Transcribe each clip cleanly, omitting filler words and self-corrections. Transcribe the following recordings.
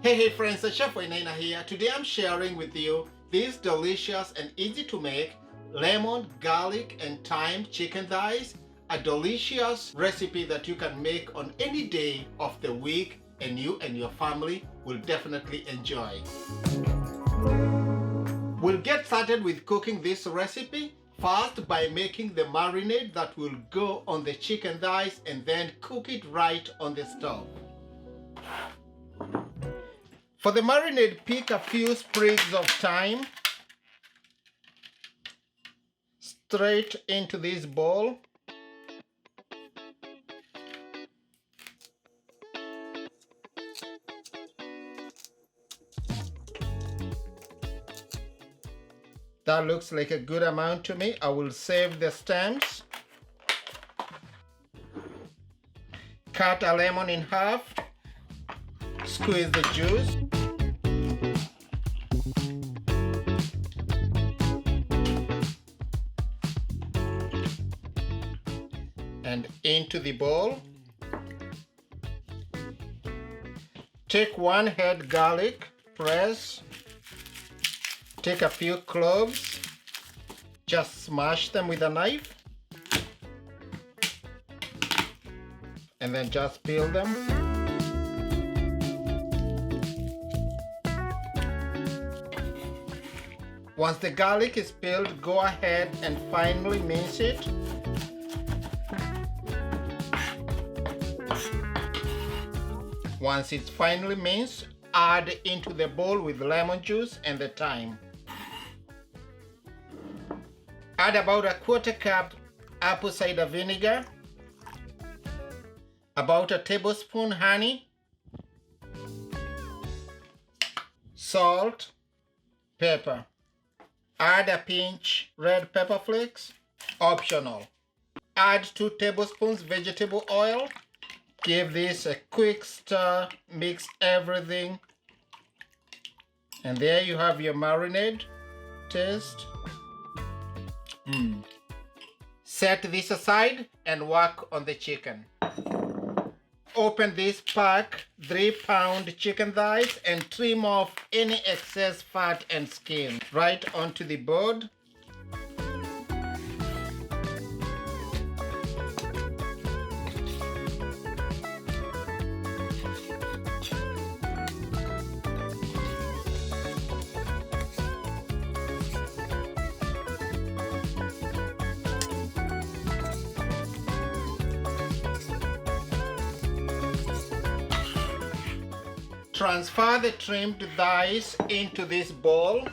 Hey friends, it's Chef Wainaina here. Today I'm sharing with you this delicious and easy to make lemon, garlic and thyme chicken thighs. A delicious recipe that you can make on any day of the week and you and your family will definitely enjoy. We'll get started with cooking this recipe first by making the marinade that will go on the chicken thighs and then cook it right on the stove. For the marinade, pick a few sprigs of thyme straight into this bowl. That looks like a good amount to me. I will save the stems. Cut a lemon in half. Squeeze the juice. And into the bowl. Take one head garlic, press. Take a few cloves, just smash them with a knife, and then just peel them. Once the garlic is peeled, go ahead and finely mince it. Once it's finely minced, add into the bowl with lemon juice and the thyme. Add about a quarter cup apple cider vinegar, about a tablespoon honey, salt, pepper. Add a pinch red pepper flakes, optional. Add 2 tablespoons vegetable oil. Give this a quick stir, mix everything. And there you have your marinade. Taste. Set this aside and work on the chicken. Open this pack 3-pound chicken thighs and trim off any excess fat and skin right onto the board. Transfer the trimmed thighs into this bowl.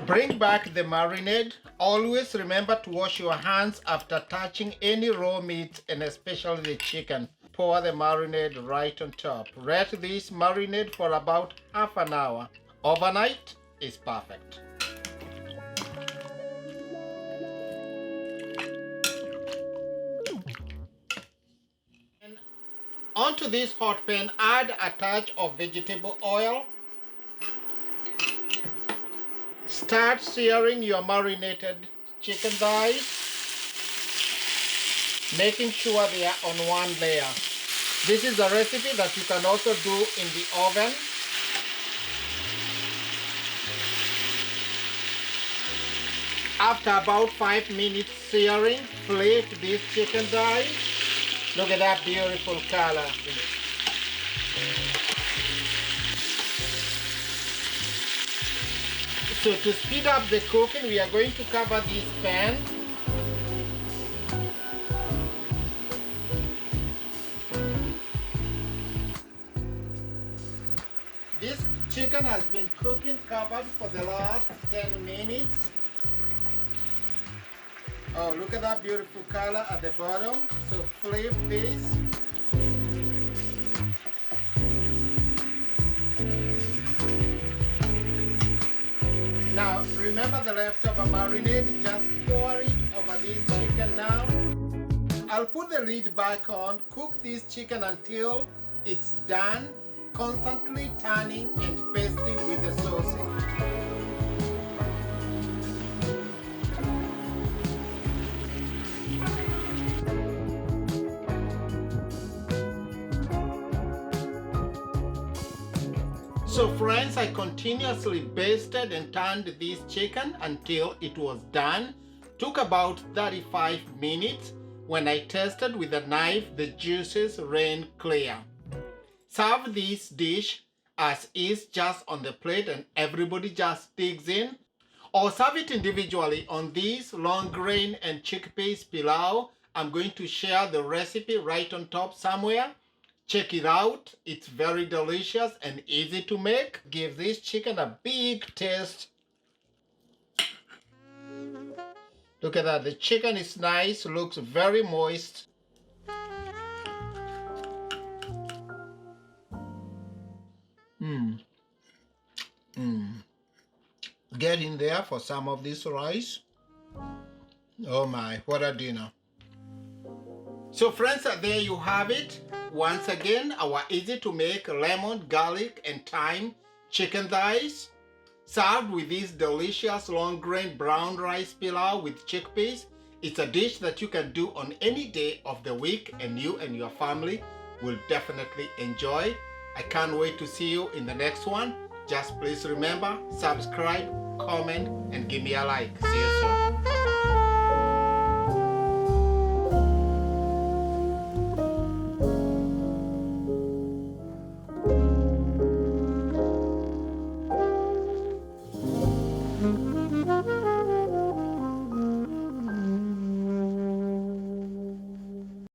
Bring back the marinade. Always remember to wash your hands after touching any raw meat and especially the chicken. Pour the marinade right on top. Let this marinade for about half an hour. Overnight is perfect. Onto this hot pan, add a touch of vegetable oil. Start searing your marinated chicken thighs, making sure they are on one layer. This is a recipe that you can also do in the oven. After about 5 minutes searing, flip this chicken thighs. Look at that beautiful color. So to speed up the cooking, we are going to cover this pan. This chicken has been cooking covered for the last 10 minutes. Oh, look at that beautiful color at the bottom. So flip this. Now, remember the leftover marinade, just pour it over this chicken now. I'll put the lid back on, cook this chicken until it's done, constantly turning and basting with the sausage. So friends, I continuously basted and turned this chicken until it was done. Took about 35 minutes. When I tested with a knife, the juices ran clear. Serve this dish as is, just on the plate, and everybody just digs in. Or serve it individually on this long grain and chickpeas pilau. I'm going to share the recipe right on top somewhere. Check it out. It's very delicious and easy to make. Give this chicken a big taste. Look at that. The chicken is nice, looks very moist. Get in there for some of this rice. Oh my, what a dinner. So friends, there you have it. Once again, our easy to make lemon, garlic and thyme chicken thighs, served with this delicious long grain brown rice pilau with chickpeas. It's a dish that you can do on any day of the week, and you and your family will definitely enjoy. I can't wait to see you in the next one. Just please remember, subscribe, comment and give me a like. See you soon.